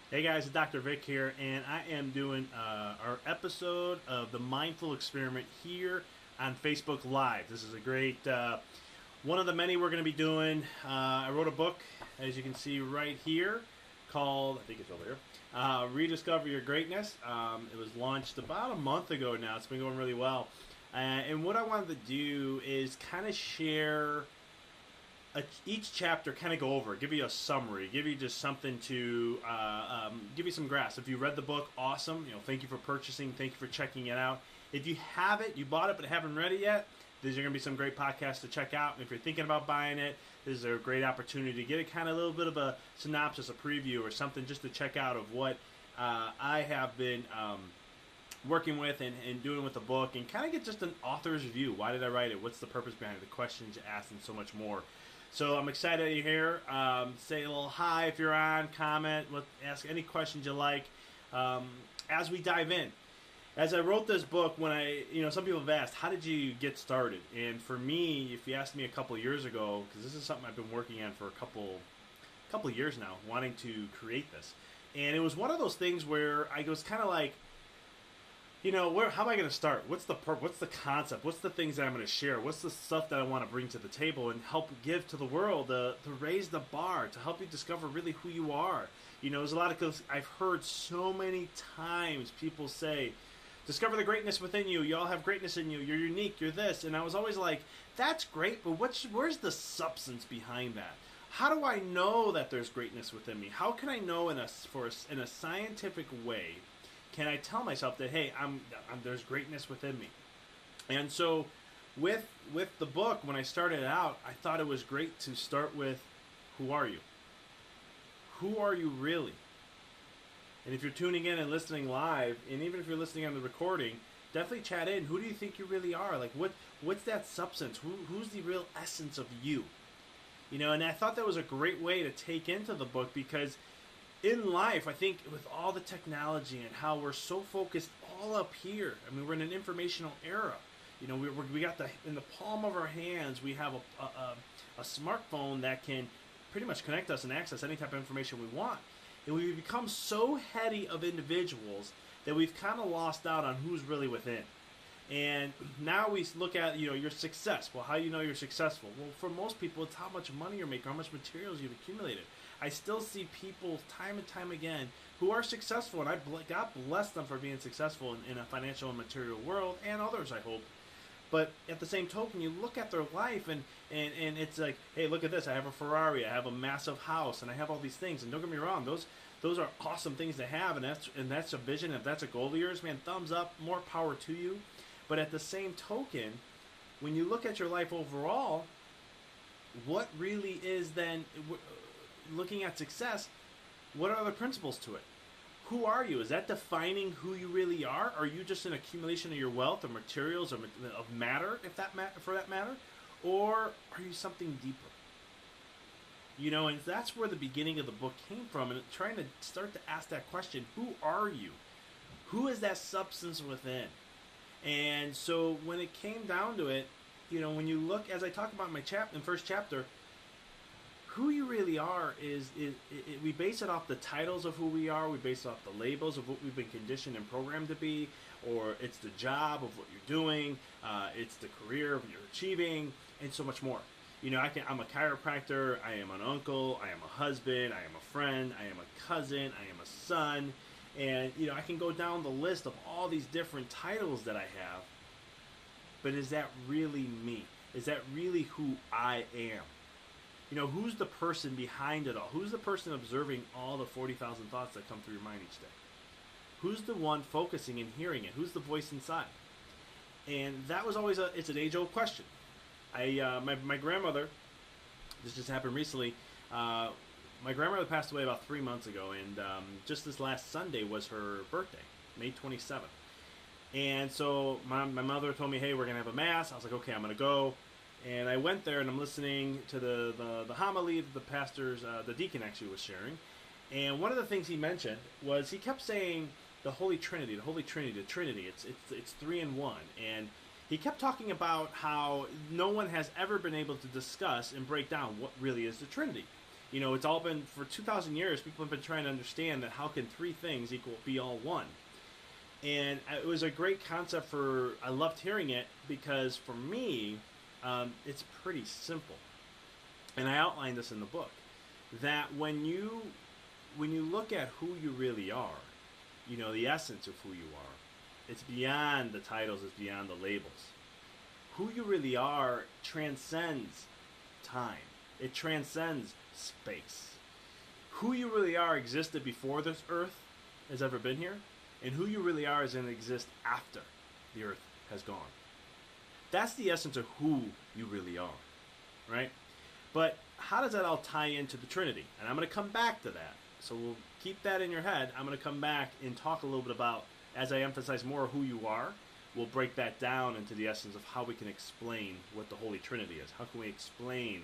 Hey guys, it's Dr. Vic here, and I am doing our episode of the Mindful Experiment here on Facebook Live. This is a great one of the many we're going to be doing. I wrote a book, as you can see right here, called, I think it's over here, Rediscover Your Greatness. It was launched about a month ago now. It's been going really well. And what I wanted to do is kind of share each chapter, kind of go over, give you a summary, give you just something to give you some grasp. If you read the book, awesome. Thank you for purchasing. Thank you for checking it out. If you have it, you bought it but haven't read it yet, these are going to be some great podcasts to check out. And if you're thinking about buying it, this is a great opportunity to get a kind of a little bit of a synopsis, a preview, or something just to check out of what I have been working with and doing with the book, and kind of get just an author's view. Why did I write it? What's the purpose behind it? The questions asked, and so much more. So I'm excited you're here. Say a little hi if you're on, comment, ask any questions you like as we dive in. As I wrote this book, some people have asked, how did you get started? And for me, if you asked me a couple of years ago, because this is something I've been working on for a couple of years now, wanting to create this. And it was one of those things where I was kind of like, how am I going to start? What's the What's the concept? What's the things that I'm going to share? What's the stuff that I want to bring to the table and help give to the world to raise the bar, to help you discover really who you are? There's a lot of, I've heard so many times people say, discover the greatness within you. You all have greatness in you. You're unique. You're this. And I was always like, that's great, but where's the substance behind that? How do I know that there's greatness within me? How can I know in a scientific way? Can I tell myself that, hey, there's greatness within me? And so with the book, when I started out, I thought it was great to start with, who are you? Who are you really? And if you're tuning in and listening live, and even if you're listening on the recording, definitely chat in. Who do you think you really are? Like, what's that substance? Who's the real essence of you? And I thought that was a great way to take into the book, because in life, I think with all the technology and how we're so focused all up here, I mean, we're in an informational era. We got in the palm of our hands, we have a smartphone that can pretty much connect us and access any type of information we want. And we've become so heady of individuals that we've kind of lost out on who's really within. And now we look at, your success. Well, how do you know you're successful? Well, for most people, it's how much money you're making, how much materials you've accumulated. I still see people time and time again who are successful, and God bless them for being successful in a financial and material world, and others, I hope. But at the same token, you look at their life, and it's like, hey, look at this. I have a Ferrari, I have a massive house, and I have all these things. And don't get me wrong, those are awesome things to have, and that's a vision. If that's a goal of yours, man, thumbs up, more power to you. But at the same token, when you look at your life overall, what really is then, looking at success, what are the principles to it? Who are you? Is that defining who you really are? Are you just an accumulation of your wealth or materials or of matter, for that matter? Or are you something deeper? And that's where the beginning of the book came from, and trying to start to ask that question, who are you? Who is that substance within? And so when it came down to it, when you look, as I talk about in my first chapter, who you really are is we base it off the titles of who we are. We base it off the labels of what we've been conditioned and programmed to be, or it's the job of what you're doing, it's the career you're achieving, and so much more. I'm a chiropractor, I am an uncle, I am a husband, I am a friend, I am a cousin, I am a son, and I can go down the list of all these different titles that I have. But is that really me? Is that really who I am? Who's the person behind it all? Who's the person observing all the 40,000 thoughts that come through your mind each day? Who's the one focusing and hearing it? Who's the voice inside? And that was always it's an age-old question. My grandmother, this just happened recently, my grandmother passed away about 3 months ago, and just this last Sunday was her birthday, May 27th. And so my mother told me, hey, we're going to have a mass. I was like, okay, I'm going to go. And I went there, and I'm listening to the homily that the pastor's, the deacon actually was sharing. And one of the things he mentioned was he kept saying the Holy Trinity, the Trinity. It's three in one. And he kept talking about how no one has ever been able to discuss and break down what really is the Trinity. You know, it's all been, for 2,000 years, people have been trying to understand that how can three things be all one? And it was a great concept I loved hearing it because for me, it's pretty simple. And I outlined this in the book, that when you look at who you really are, you know, the essence of who you are, it's beyond the titles, it's beyond the labels. Who you really are transcends time. It transcends space. Who you really are existed before this earth has ever been here, and who you really are is going to exist after the earth has gone. That's the essence of who you really are, right? But how does that all tie into the Trinity? And I'm going to come back to that. So we'll keep that in your head. I'm going to come back and talk a little bit about, as I emphasize more of who you are, we'll break that down into the essence of how we can explain what the Holy Trinity is. How can we explain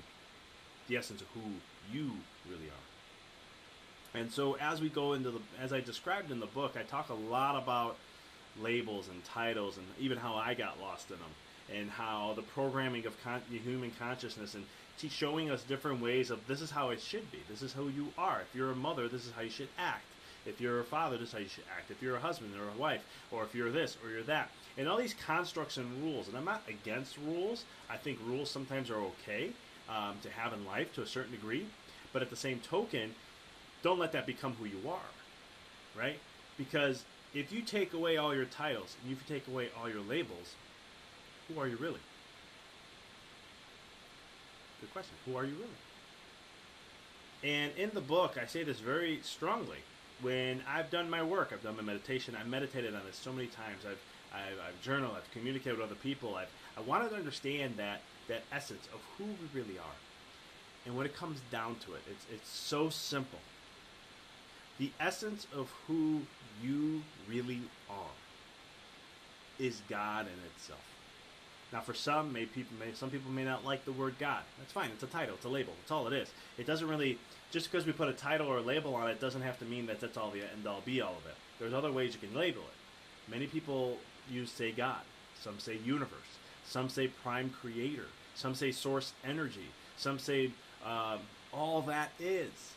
the essence of who you really are? And so as we go into as I described in the book, I talk a lot about labels and titles and even how I got lost in them, and how the programming of human consciousness, and showing us different ways of this is how it should be. This is who you are. If you're a mother, this is how you should act. If you're a father, this is how you should act. If you're a husband or a wife, or if you're this or you're that. And all these constructs and rules. And I'm not against rules. I think rules sometimes are okay to have in life to a certain degree. But at the same token, don't let that become who you are, right? Because if you take away all your titles and if you take away all your labels, who are you really? Good question. Who are you really? And in the book, I say this very strongly. When I've done my work, I've done my meditation, I've meditated on this so many times, I've journaled, I've communicated with other people, I wanted to understand that essence of who we really are. And when it comes down to it, it's so simple. The essence of who you really are is God in itself. Now, for some people may not like the word God. That's fine. It's a title. It's a label. That's all it is. It doesn't really, just because we put a title or a label on it, doesn't have to mean that that's all the end all be all of it. There's other ways you can label it. Many people say God. Some say universe. Some say prime creator. Some say source energy. Some say all that is.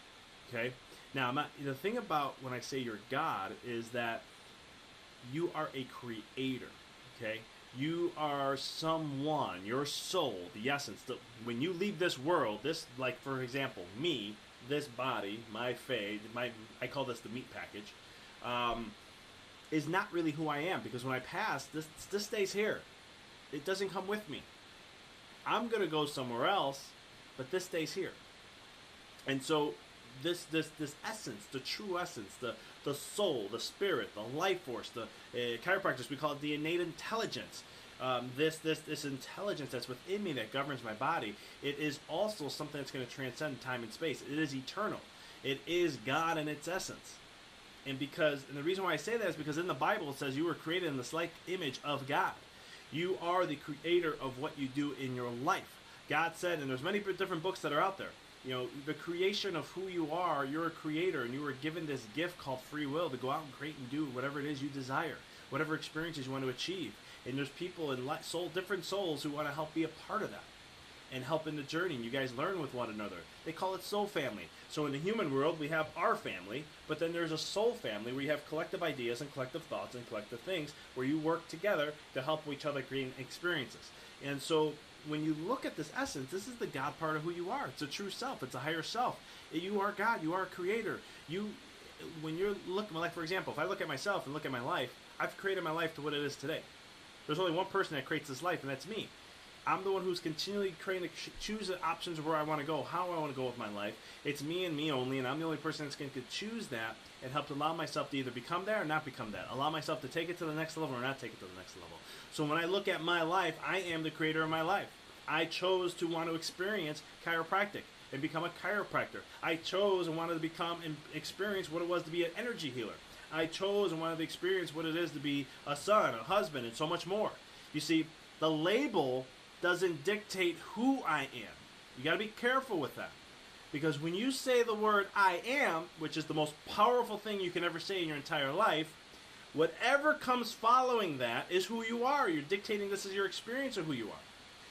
Okay? Now, the thing about when I say you're God is that you are a creator. Okay? You are someone, your soul, the essence. When you leave this world, this, like for example, me, this body, my fade, I call this the meat package, is not really who I am, because when I pass, this stays here. It doesn't come with me. I'm gonna go somewhere else, but this stays here. And so this essence, the true essence, the soul, the spirit, the life force, the chiropractors, we call it the innate intelligence. This intelligence that's within me that governs my body, it is also something that's going to transcend time and space. It is eternal. It is God in its essence. And the reason why I say that is because in the Bible it says you were created in the slight image of God. You are the creator of what you do in your life. God said, and there's many different books that are out there, you know, the creation of who you are, you're a creator, and you were given this gift called free will to go out and create and do whatever it is you desire, whatever experiences you want to achieve. And there's people in different souls who want to help be a part of that and help in the journey. And you guys learn with one another. They call it soul family. So in the human world, we have our family, but then there's a soul family where you have collective ideas and collective thoughts and collective things where you work together to help each other create experiences. And so when you look at this essence, this is the God part of who you are. It's a true self. It's a higher self. You are God. You are a creator. When you're looking, like for example, if I look at myself and look at my life, I've created my life to what it is today. There's only one person that creates this life, and that's me. I'm the one who's continually trying to choose the options of where I want to go, how I want to go with my life. It's me and me only, and I'm the only person that's going to choose that and help to allow myself to either become that or not become that. Allow myself to take it to the next level or not take it to the next level. So when I look at my life, I am the creator of my life. I chose to want to experience chiropractic and become a chiropractor. I chose and wanted to become and experience what it was to be an energy healer. I chose and wanted to experience what it is to be a son, a husband, and so much more. You see, the label doesn't dictate who I am. You got to be careful with that. Because when you say the word I am, which is the most powerful thing you can ever say in your entire life, whatever comes following that is who you are. You're dictating this as your experience of who you are.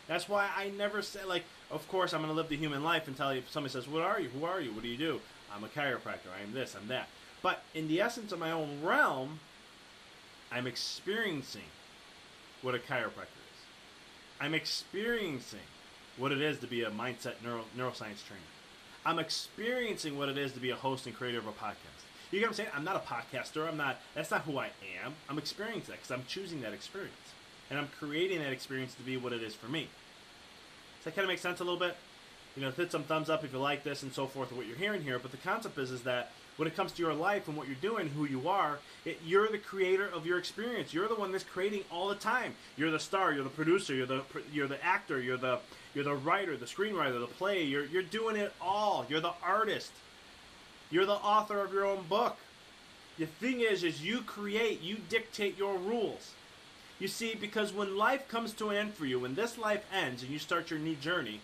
That's why I never say, like, of course I'm going to live the human life and tell you, if somebody says, what are you? Who are you? What do you do? I'm a chiropractor. I am this, I'm that. But in the essence of my own realm, I'm experiencing what a chiropractor is. I'm experiencing what it is to be a mindset neuroscience trainer. I'm experiencing what it is to be a host and creator of a podcast. You get what I'm saying? I'm not a podcaster. That's not who I am. I'm experiencing that because I'm choosing that experience. And I'm creating that experience to be what it is for me. Does that kind of make sense a little bit? Hit some thumbs up if you like this and so forth, or what you're hearing here. But the concept is that when it comes to your life and what you're doing, who you are, you're the creator of your experience. You're the one that's creating all the time. You're the star. You're the producer. You're the actor. You're the writer, the screenwriter, the play. You're doing it all. You're the artist. You're the author of your own book. The thing is you create. You dictate your rules. You see, because when life comes to an end for you, when this life ends and you start your new journey,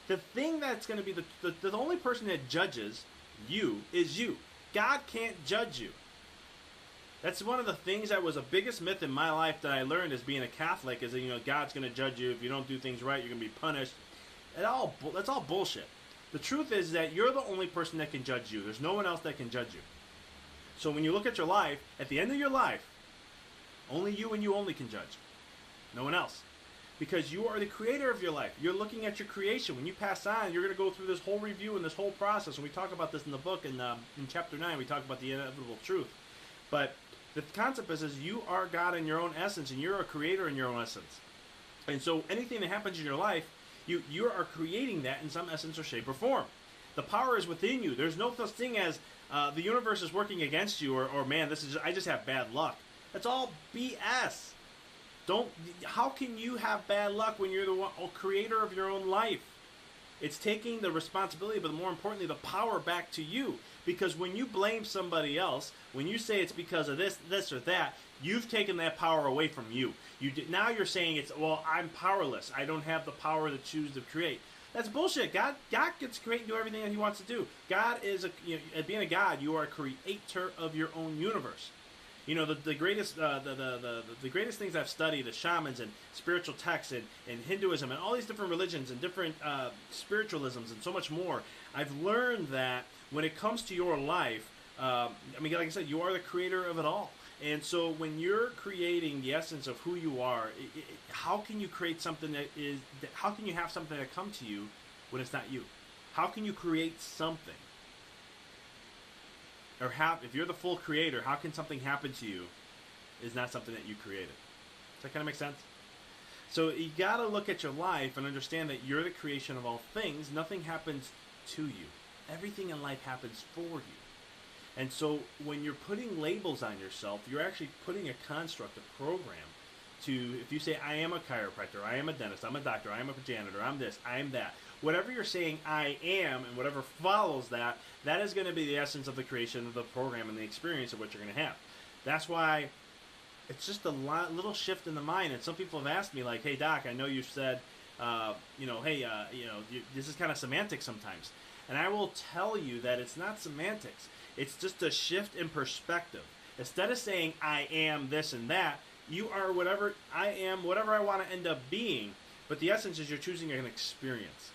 the thing that's going to be the only person that judges you is you. God can't judge you. That's one of the things that was the biggest myth in my life that I learned as being a Catholic, is that God's going to judge you. If you don't do things right, you're going to be punished. That's all bullshit. The truth is that you're the only person that can judge you. There's no one else that can judge you. So when you look at your life, at the end of your life, only you and you only can judge. No one else. Because you are the creator of your life. You're looking at your creation. When you pass on, you're going to go through this whole review and this whole process. And we talk about this in the book. In chapter 9, we talk about the inevitable truth. But the concept is you are God in your own essence, and you're a creator in your own essence. And so anything that happens in your life, you are creating that in some essence or shape or form. The power is within you. There's no such thing as the universe is working against you, or man, I just have bad luck. That's all BS. How can you have bad luck when you're the creator of your own life? It's taking the responsibility, but more importantly, the power back to you. Because when you blame somebody else, when you say it's because of this or that, you've taken that power away from you. Now you're saying I'm powerless. I don't have the power to choose to create. That's bullshit. God gets to create and do everything that He wants to do. God is being a God, you are a creator of your own universe. The greatest the greatest things I've studied, the shamans and spiritual texts and Hinduism and all these different religions and different spiritualisms and so much more. I've learned that when it comes to your life, like I said, you are the creator of it all. And so when you're creating the essence of who you are, how can you create something how can you have something that come to you when it's not you? How can you create something? Or if you're the full creator, how can something happen to you is not something that you created? Does that kind of make sense? So you got to look at your life and understand that you're the creation of all things. Nothing happens to you. Everything in life happens for you. And so when you're putting labels on yourself, you're actually putting a construct, a program if you say, I am a chiropractor, I am a dentist, I'm a doctor, I am a janitor, I'm this, I am that. Whatever you're saying I am and whatever follows that is going to be the essence of the creation of the program and the experience of what you're going to have. That's why it's just a little shift in the mind. And some people have asked me, like, hey, Doc, I know you said, this is kind of semantics sometimes. And I will tell you that it's not semantics. It's just a shift in perspective. Instead of saying I am this and that, you are whatever I am, whatever I want to end up being. But the essence is you're choosing an experience.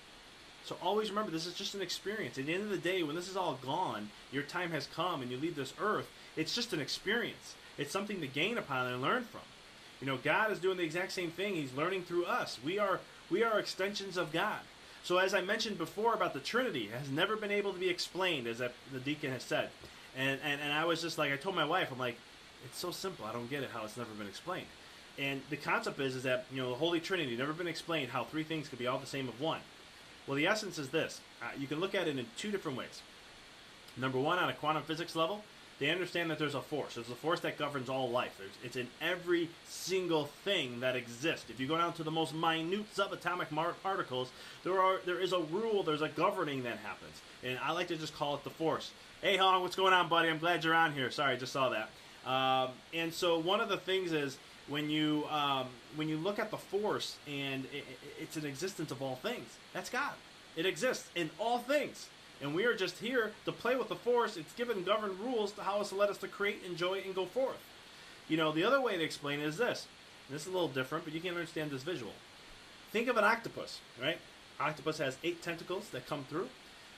So always remember, this is just an experience. At the end of the day, when this is all gone, your time has come and you leave this earth, it's just an experience. It's something to gain upon and learn from. God is doing the exact same thing. He's learning through us. We are extensions of God. So as I mentioned before about the Trinity, it has never been able to be explained, as the deacon has said. And I was just like, I told my wife, I'm like, it's so simple. I don't get it how it's never been explained. And the concept is that, the Holy Trinity, never been explained how three things could be all the same of one. Well, the essence is this. You can look at it in two different ways. Number one, on a quantum physics level, they understand that there's a force. There's a force that governs all life. It's in every single thing that exists. If you go down to the most minute subatomic particles, there is a rule, there's a governing that happens. And I like to just call it the force. Hey, Hong, what's going on, buddy? I'm glad you're on here. Sorry, I just saw that. And so one of the things is when you look at the force and it's an existence of all things, that's God. It exists in all things. And we are just here to play with the force. It's given governed rules to how it's to let us to create, enjoy, and go forth. The other way to explain it is this. And this is a little different, but you can understand this visual. think of an octopus, right? Octopus has 8 tentacles that come through.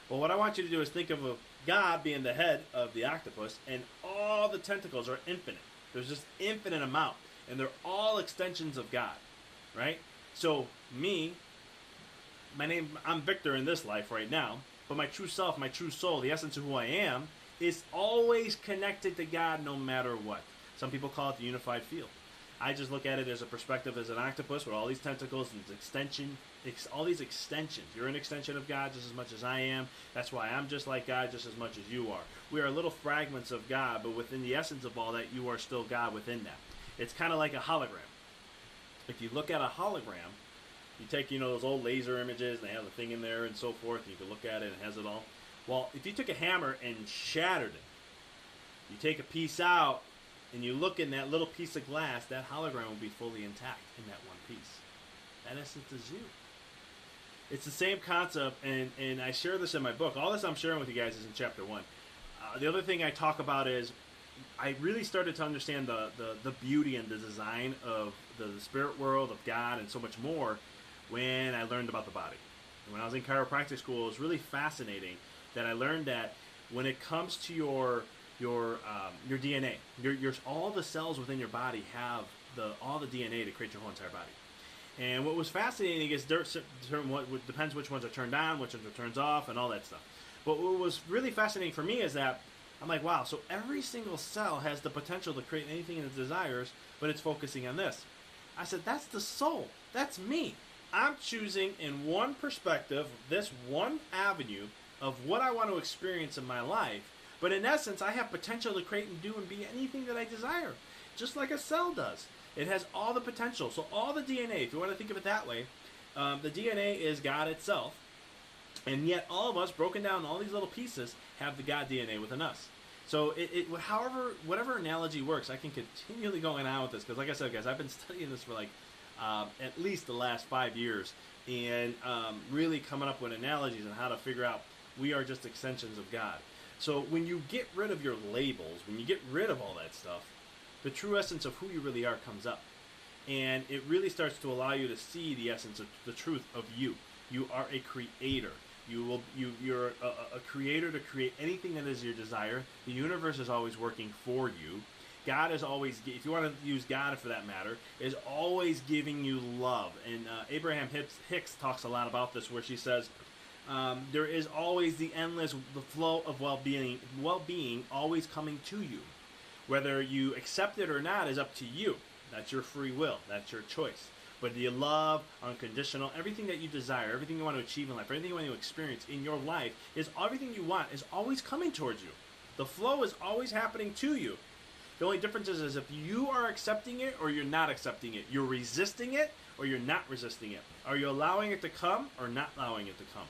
Well, what I want you to do is think of God being the head of the octopus, and all the tentacles are infinite. There's just infinite amount, and they're all extensions of God, right? So I'm Victor in this life right now, but my true self, my true soul, the essence of who I am, is always connected to God no matter what. Some people call it the unified field. I just look at it as a perspective as an octopus with all these tentacles and all these extensions. You're an extension of God just as much as I am. That's why I'm just like God just as much as you are. We are little fragments of God, but within the essence of all that, you are still God within that. It's kind of like a hologram. If you look at a hologram, you take, those old laser images, and they have the thing in there and so forth, and you can look at it and it has it all. Well, if you took a hammer and shattered it, you take a piece out, and you look in that little piece of glass, that hologram will be fully intact in that one piece. That essence is you. It's the same concept, and I share this in my book. All this I'm sharing with you guys is in chapter 1. The other thing I talk about is I really started to understand the beauty and the design of the spirit world, of God, and so much more when I learned about the body. And when I was in chiropractic school, it was really fascinating that I learned that when it comes to your DNA, all the cells within your body have all the DNA to create your whole entire body. And what was fascinating is what depends which ones are turned on, which ones are turned off, and all that stuff. But what was really fascinating for me is that I'm like, wow, so every single cell has the potential to create anything it desires, but it's focusing on this. I said, that's the soul. That's me. I'm choosing in one perspective, this one avenue of what I want to experience in my life. But in essence, I have potential to create and do and be anything that I desire, just like a cell does. It has all the potential. So all the DNA, if you want to think of it that way, the DNA is God itself. And yet all of us, broken down in all these little pieces, have the God DNA within us. So whatever analogy works, I can continually go on with this. Because like I said, guys, I've been studying this for at least the last 5 years. And really coming up with analogies on how to figure out we are just extensions of God. So when you get rid of your labels, when you get rid of all that stuff, the true essence of who you really are comes up. And it really starts to allow you to see the essence of the truth of you. You are a creator. You're a creator to create anything that is your desire. The universe is always working for you. God is always, if you want to use God for that matter, is always giving you love. And Abraham Hicks talks a lot about this, where she says, there is always the flow of well-being always coming to you. Whether you accept it or not is up to you. That's your free will. That's your choice. But the love, unconditional, everything that you desire, everything you want to achieve in life, everything you want to experience in your life, is everything you want is always coming towards you. The flow is always happening to you. The only difference is if you are accepting it or you're not accepting it. You're resisting it or you're not resisting it. Are you allowing it to come or not allowing it to come?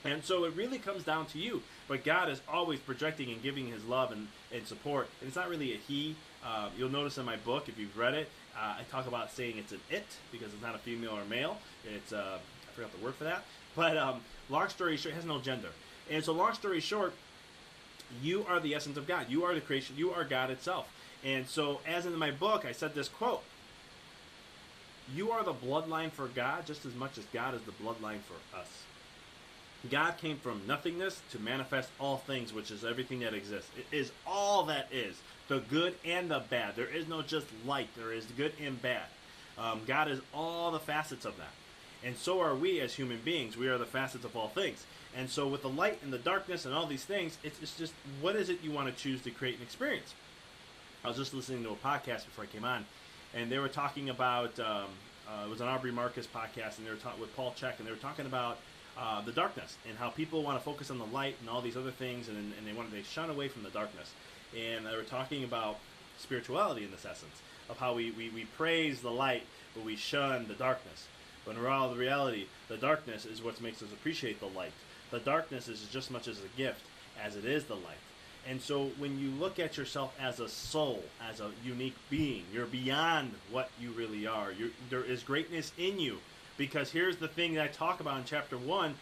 And so it really comes down to you. But God is always projecting and giving his love and support. And it's not really a he. You'll notice in my book, if you've read it, I talk about saying it's an it, because it's not a female or male. It's, I forgot the word for that. But long story short, it has no gender. And so long story short, you are the essence of God. You are the creation. You are God itself. And so as in my book, I said this quote: you are the bloodline for God just as much as God is the bloodline for us. God came from nothingness to manifest all things, which is everything that exists. It is all that is, the good and the bad. There is no just light. There is good and bad. God is all the facets of that. And so are we as human beings. We are the facets of all things. And so with the light and the darkness and all these things, it's just, what is it you want to choose to create an experience? I was just listening to a podcast before I came on, and they were talking about, it was an Aubrey Marcus podcast, and they were talking with Paul Check, and they were talking about the darkness and how people want to focus on the light and all these other things, and they shun away from the darkness. And they were talking about spirituality in this essence of how we praise the light, but we shun the darkness. But in all the reality, the darkness is what makes us appreciate the light. The darkness is just as much as a gift as it is the light. And so when you look at yourself as a soul, as a unique being, you're beyond what you really are. There is greatness in you. Because here's the thing that I talk about in chapter 1.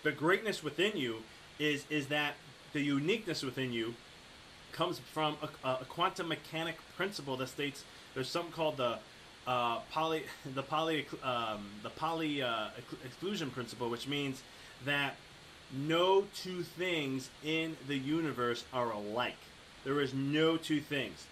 The greatness within you is that the uniqueness within you comes from a quantum mechanic principle that states there's something called the poly the poly exclusion principle, which means that no two things in the universe are alike. There is no two things.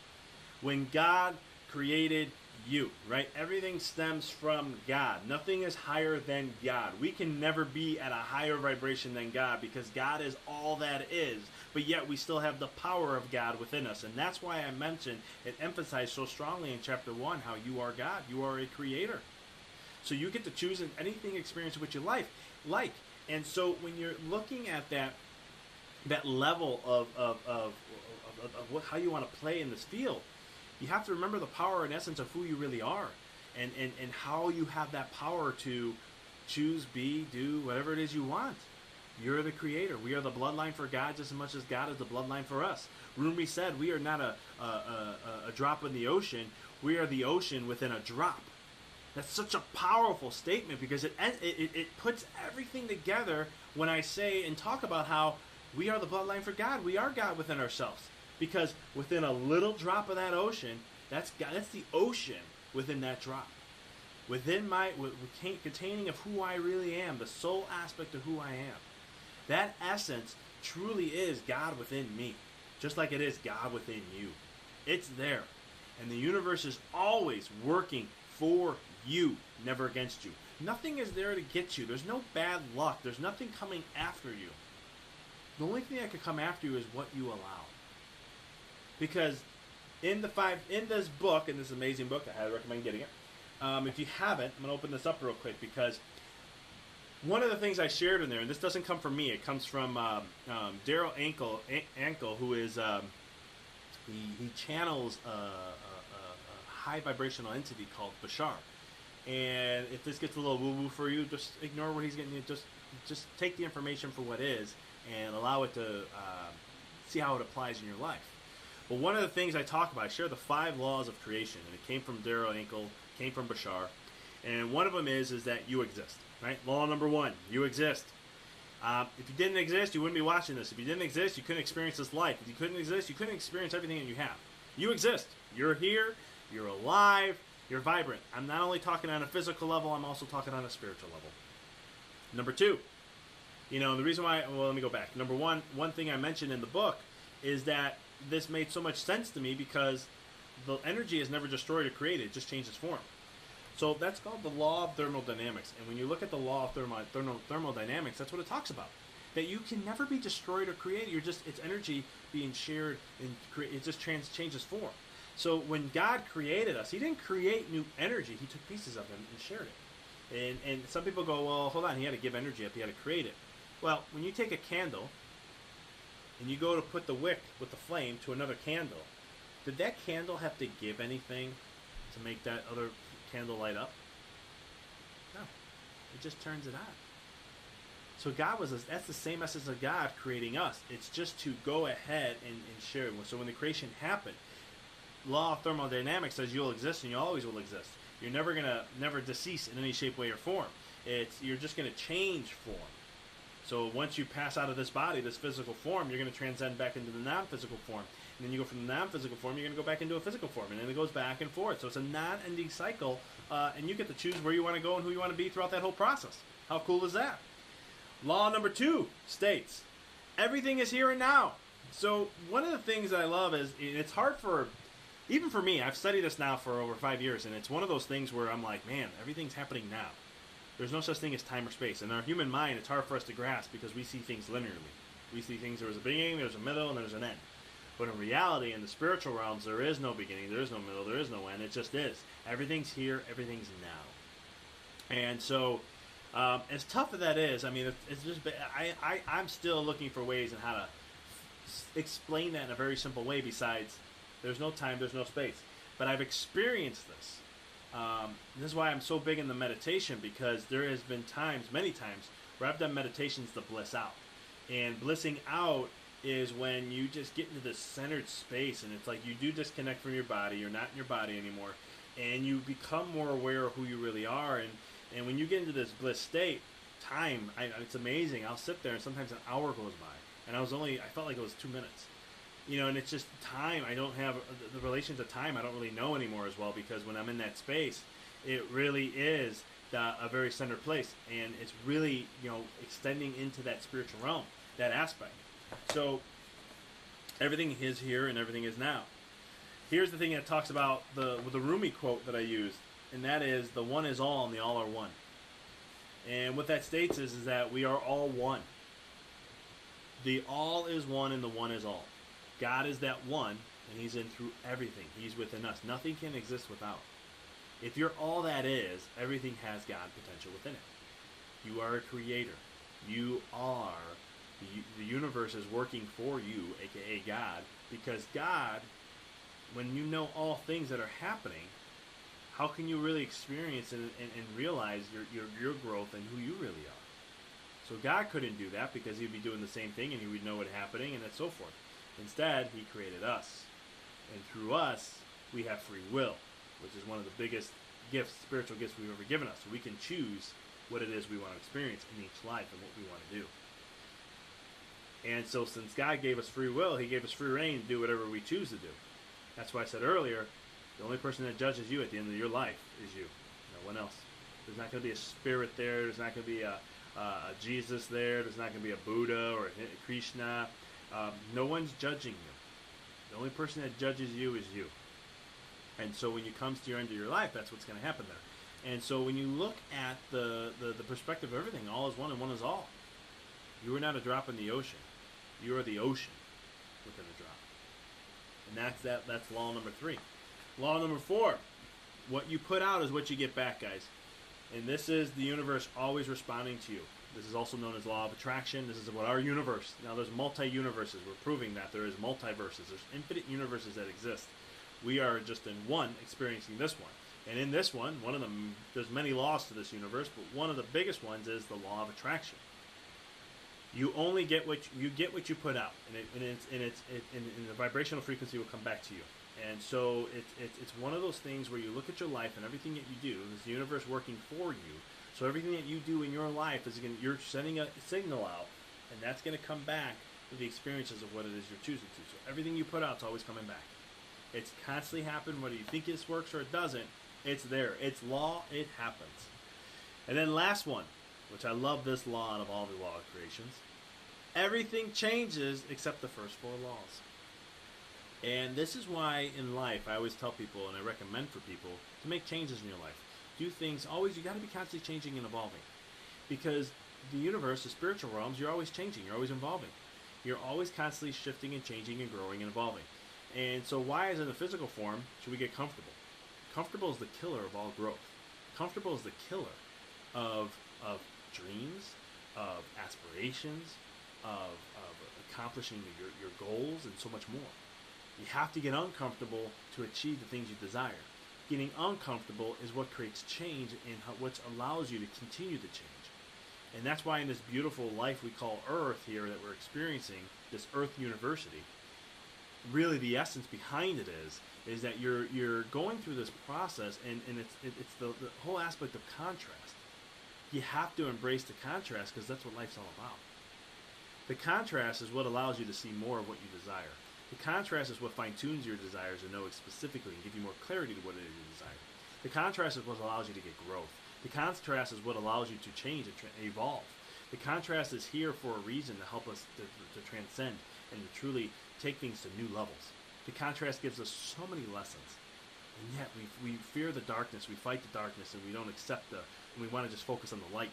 When God created you, right? Everything stems from God. Nothing is higher than God. We can never be at a higher vibration than God because God is all that is. But yet we still have the power of God within us. And that's why I mentioned and emphasized so strongly in chapter 1 how you are God. You are a creator. So you get to choose anything experience which you like. And so when you're looking at that level of how you want to play in this field, you have to remember the power and essence of who you really are, and how you have that power to choose, be, do whatever it is you want. You're the creator. We are the bloodline for God just as much as God is the bloodline for us. Rumi said we are not a drop in the ocean. We are the ocean within a drop. That's such a powerful statement because it puts everything together when I say and talk about how we are the bloodline for God. We are God within ourselves. Because within a little drop of that ocean, that's God, that's the ocean within that drop. Within containing of who I really am, the soul aspect of who I am. That essence truly is God within me. Just like it is God within you. It's there. And the universe is always working for you, never against you. Nothing is there to get you. There's no bad luck. There's nothing coming after you. The only thing that could come after you is what you allow. Because in this book, in this amazing book, I highly recommend getting it. If you haven't, I'm going to open this up real quick because one of the things I shared in there, and this doesn't come from me, it comes from Daryl Ankle, who is he channels a high vibrational entity called Bashar. And if this gets a little woo-woo for you, just ignore what he's getting. Just take the information for what is and allow it to see how it applies in your life. But one of the things I talk about, I share the 5 laws of creation, and it came from Daryl Ankle, came from Bashar, and one of them is that you exist, right? Law number 1, you exist. If you didn't exist, you wouldn't be watching this. If you didn't exist, you couldn't experience this life. If you couldn't exist, you couldn't experience everything that you have. You exist. You're here. You're alive. You're vibrant. I'm not only talking on a physical level, I'm also talking on a spiritual level. Number 2, the reason why, let me go back. Number 1, one thing I mentioned in the book is that this made so much sense to me because the energy is never destroyed or created, it just changes form. So that's called the law of thermodynamics. And when you look at the law of thermodynamics, that's what it talks about. That you can never be destroyed or created. It's energy being shared, and it just changes form. So when God created us, He didn't create new energy. He took pieces of it and shared it. And some people go, well, hold on, He had to give energy up. He had to create it. Well, when you take a candle and you go to put the wick with the flame to another candle, did that candle have to give anything to make that other candle light up? No. It just turns it on. So that's the same essence of God creating us. It's just to go ahead and share it. So when the creation happened, law of thermodynamics says you'll exist and you always will exist. You're never decease in any shape, way, or form. You're just going to change form. So once you pass out of this body, this physical form, you're going to transcend back into the non-physical form. And then you go from the non-physical form, you're going to go back into a physical form. And then it goes back and forth. So it's a non-ending cycle. And you get to choose where you want to go and who you want to be throughout that whole process. How cool is that? Law number 2 states, everything is here and now. So one of the things that I love is, it's hard even for me, I've studied this now for over 5 years. And it's one of those things where I'm like, man, everything's happening now. There's no such thing as time or space. In our human mind, it's hard for us to grasp because we see things linearly. We see things, there's a beginning, there's a middle, and there's an end. But in reality, in the spiritual realms, there is no beginning, there is no middle, there is no end. It just is. Everything's here, everything's now. And so, as tough as that is, I mean, it's just, I'm still looking for ways on how to explain that in a very simple way besides there's no time, there's no space. But I've experienced this. This is why I'm so big in the meditation, because there has been many times, where I've done meditations to bliss out. And blissing out is when you just get into this centered space, and it's like you do disconnect from your body, you're not in your body anymore, and you become more aware of who you really are. And when you get into this bliss state, it's amazing. I'll sit there, and sometimes an hour goes by, and I felt like it was 2 minutes. And it's just time. I don't have the relation to time. I don't really know anymore as well, because when I'm in that space, it really is a very center place, and it's really extending into that spiritual realm, that aspect. So everything is here and everything is now. Here's the thing that talks about the Rumi quote that I used, and that is, the one is all and the all are one. And what that states is that we are all one. The all is one and the one is all. God is that one, and he's in through everything. He's within us. Nothing can exist without. If you're all that is, everything has God potential within it. You are a creator. You are, the universe is working for you, aka God, because God, when you know all things that are happening, how can you really experience and realize your growth and who you really are? So God couldn't do that, because he'd be doing the same thing and he would know what's happening and so forth. Instead, he created us. And through us, we have free will, which is one of the biggest gifts, spiritual gifts we've ever given us. So we can choose what it is we want to experience in each life and what we want to do. And so since God gave us free will, he gave us free reign to do whatever we choose to do. That's why I said earlier, the only person that judges you at the end of your life is you. No one else. There's not going to be a spirit there. There's not going to be a Jesus there. There's not going to be a Buddha or a Krishna. No one's judging you. The only person that judges you is you. And so when you comes to your end of your life, that's what's going to happen there. And so when you look at the perspective of everything, all is one and one is all. You are not a drop in the ocean. You are the ocean within a drop. And that's law number 3. Law number 4, what you put out is what you get back, guys. And this is the universe always responding to you. This is also known as law of attraction. This is what our universe. Now, there's multi-universes. We're proving that there is multiverses. There's infinite universes that exist. We are just in one experiencing this one. And in this one of them, there's many laws to this universe, but one of the biggest ones is the law of attraction. You only get what you put out, and the vibrational frequency will come back to you. And so it's one of those things where you look at your life and everything that you do is the universe working for you. So everything that you do in your life you're sending a signal out, and that's going to come back with the experiences of what it is you're choosing to. So everything you put out is always coming back. It's constantly happening, whether you think this works or it doesn't. It's there. It's law. It happens. And then last one, which I love this law out of all the law of creations. Everything changes except the first 4 laws. And this is why in life I always tell people, and I recommend for people, to make changes in your life. Do things always. You got to be constantly changing and evolving, because the universe, the spiritual realms, you're always changing. You're always evolving. You're always constantly shifting and changing and growing and evolving. And so why, as in the physical form, should we get comfortable? Comfortable is the killer of all growth. Comfortable is the killer of dreams, of aspirations, of accomplishing your goals, and so much more. You have to get uncomfortable to achieve the things you desire. Getting uncomfortable is what creates change and what allows you to continue to change. And that's why in this beautiful life we call Earth here that we're experiencing, this Earth University, really the essence behind it is that you're going through this process, and it's the whole aspect of contrast. You have to embrace the contrast, because that's what life's all about. The contrast is what allows you to see more of what you desire. The contrast is what fine-tunes your desires and know it specifically and give you more clarity to what it is you desire. The contrast is what allows you to get growth. The contrast is what allows you to change and evolve. The contrast is here for a reason, to help us to transcend and to truly take things to new levels. The contrast gives us so many lessons, and yet we fear the darkness, we fight the darkness, and we don't accept and we want to just focus on the light.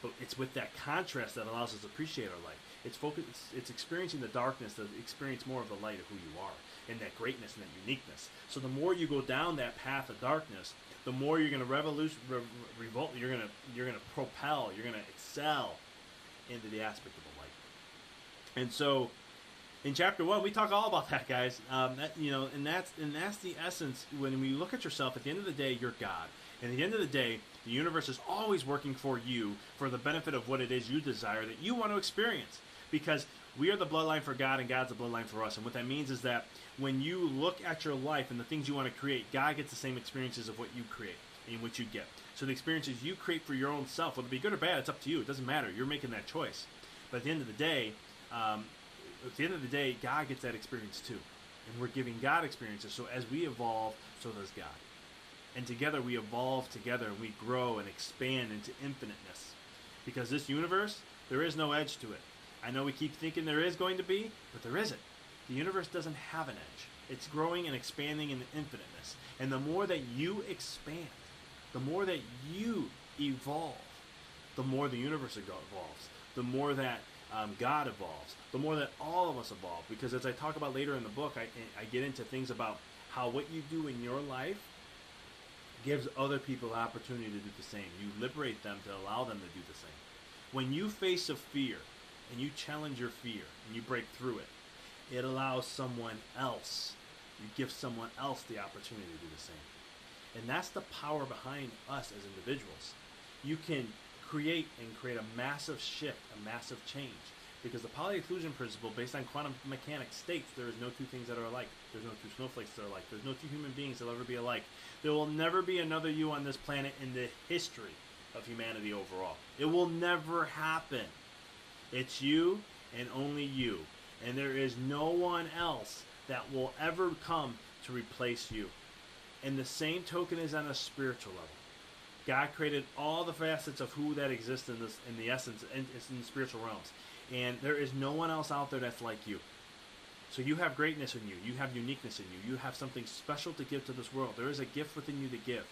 But it's with that contrast that allows us to appreciate our light. It's experiencing the darkness to experience more of the light of who you are, and that greatness and that uniqueness. So the more you go down that path of darkness, the more you're going to revolt. You're going to propel. You're going to excel into the aspect of the light. And so, in chapter 1, we talk all about that, guys. And that's the essence. When we look at yourself, at the end of the day, you're God. And at the end of the day, the universe is always working for you for the benefit of what it is you desire that you want to experience. Because we are the bloodline for God and God's the bloodline for us. And what that means is that when you look at your life and the things you want to create, God gets the same experiences of what you create and what you get. So the experiences you create for your own self, whether it be good or bad, it's up to you. It doesn't matter. You're making that choice. But at the end of the day, at the end of the day, God gets that experience too. And we're giving God experiences. So as we evolve, so does God. And together we evolve together and we grow and expand into infiniteness. Because this universe, there is no edge to it. I know we keep thinking there is going to be, but there isn't. The universe doesn't have an edge. It's growing and expanding in infiniteness. And the more that you expand, the more that you evolve, the more the universe evolves, the more that God evolves, the more that all of us evolve. Because as I talk about later in the book, I get into things about how what you do in your life gives other people opportunity to do the same. You liberate them to allow them to do the same. When you face a fear and you challenge your fear and you break through it, it allows someone else, you give someone else the opportunity to do the same. And that's the power behind us as individuals. You can create a massive shift, a massive change. Because the poly-exclusion principle, based on quantum mechanics, states there is no two things that are alike. There's no two snowflakes that are alike. There's no two human beings that will ever be alike. There will never be another you on this planet in the history of humanity overall. It will never happen. It's you and only you. And there is no one else that will ever come to replace you. And the same token is on a spiritual level. God created all the facets of who that exists in the essence, and it's in the spiritual realms. And there is no one else out there that's like you. So you have greatness in you. You have uniqueness in you. You have something special to give to this world. There is a gift within you to give.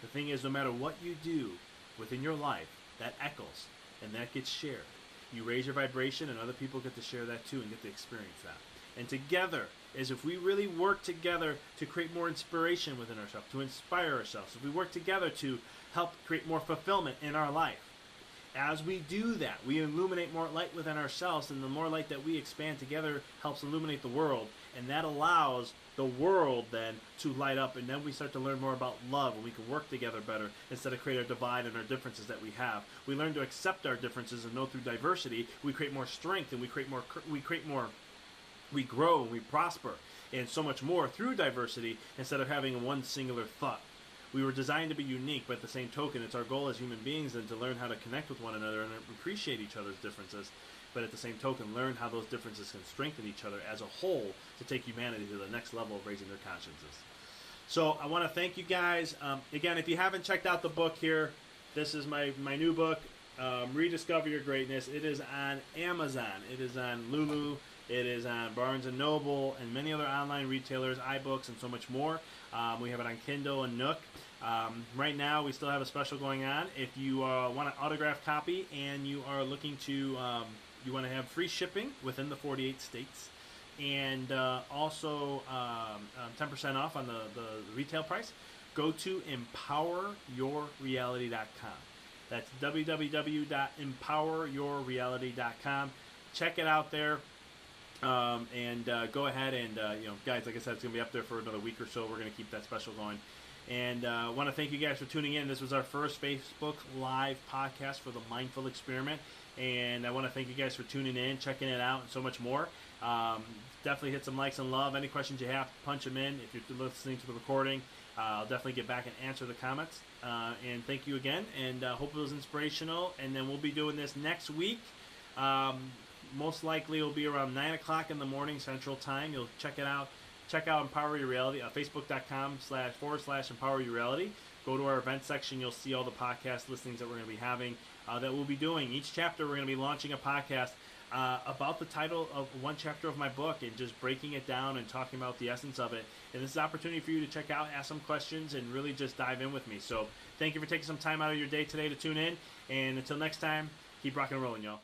The thing is, no matter what you do within your life, that echoes and that gets shared. You raise your vibration and other people get to share that too and get to experience that. And together, as if we really work together to create more inspiration within ourselves, to inspire ourselves, if we work together to help create more fulfillment in our life, as we do that, we illuminate more light within ourselves, and the more light that we expand together helps illuminate the world, and that allows the world then to light up, and then we start to learn more about love, and we can work together better instead of create our divide and our differences that we have. We learn to accept our differences and know through diversity, we create more strength, and we grow and we prosper, and so much more through diversity instead of having one singular thought. We were designed to be unique, but at the same token, it's our goal as human beings then to learn how to connect with one another and appreciate each other's differences. But at the same token, learn how those differences can strengthen each other as a whole to take humanity to the next level of raising their consciences. So I want to thank you guys. Again, if you haven't checked out the book here, this is my new book, Rediscover Your Greatness. It is on Amazon. It is on Lulu. It is on Barnes & Noble and many other online retailers, iBooks, and so much more. We have it on Kindle and Nook. Right now, we still have a special going on. If you want an autographed copy and you are looking to, you want to have free shipping within the 48 states, and also 10% off on the retail price, go to empoweryourreality.com. That's www.empoweryourreality.com. Check it out there. And go ahead and, guys, like I said, it's going to be up there for another week or so. We're going to keep that special going. And I want to thank you guys for tuning in. This was our first Facebook Live podcast for the Mindful Experiment. And I want to thank you guys for tuning in, checking it out, and so much more. Definitely hit some likes and love. Any questions you have, punch them in. If you're listening to the recording, I'll definitely get back and answer the comments. And thank you again. And hope it was inspirational. And then we'll be doing this next week. Most likely it'll be around 9 o'clock in the morning Central Time. You'll check it out. Check out Empower Your Reality, Facebook.com//Empower Your Reality. Go to our event section. You'll see all the podcast listings that we're going to be having, that we'll be doing. Each chapter we're going to be launching a podcast about the title of one chapter of my book and just breaking it down and talking about the essence of it. And this is an opportunity for you to check out, ask some questions, and really just dive in with me. So thank you for taking some time out of your day today to tune in. And until next time, keep rocking and rolling, y'all.